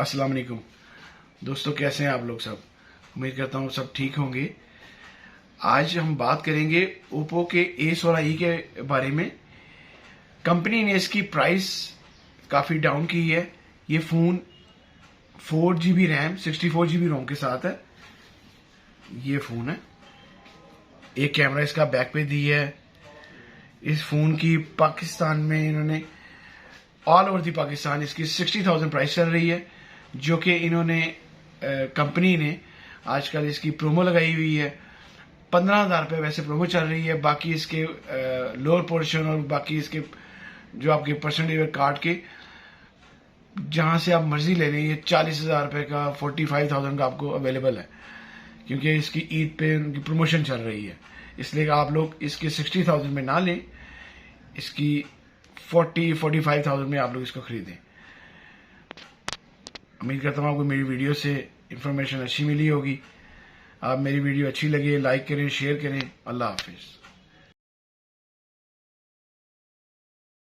अस्सलाम वालेकुम दोस्तों, कैसे हैं आप लोग सब। उम्मीद करता हूँ सब ठीक होंगे। आज हम बात करेंगे ओप्पो के A16e के बारे में। कंपनी ने इसकी प्राइस काफ़ी डाउन की है। ये फ़ोन 4GB रैम 64GB रोम के साथ है। ये फ़ोन है। एक कैमरा इसका बैक पे दी है। इस फ़ोन की पाकिस्तान में इन्होंने ऑल ओवर दी पाकिस्तान इसकी 60,000 प्राइस चल रही है, जो कि इन्होंने कंपनी ने आजकल इसकी प्रोमो लगाई हुई है। 15,000 रुपये वैसे प्रोमो चल रही है। बाकी इसके लोअर पोर्शन और बाकी इसके जो आपके परसेंटेज काट के जहां से आप मर्जी ले लें, ये 40,000 रुपये का 45,000 का आपको अवेलेबल है, क्योंकि इसकी ईद पे उनकी प्रमोशन चल रही है। इसलिए आप लोग इसके 60,000 में ना लें, इसकी 45,000 में आप लोग इसको खरीदें। उम्मीद करता हूँ आपको मेरी वीडियो से इंफॉर्मेशन अच्छी मिली होगी। आप मेरी वीडियो अच्छी लगे लाइक करें, शेयर करें। अल्लाह हाफिज़।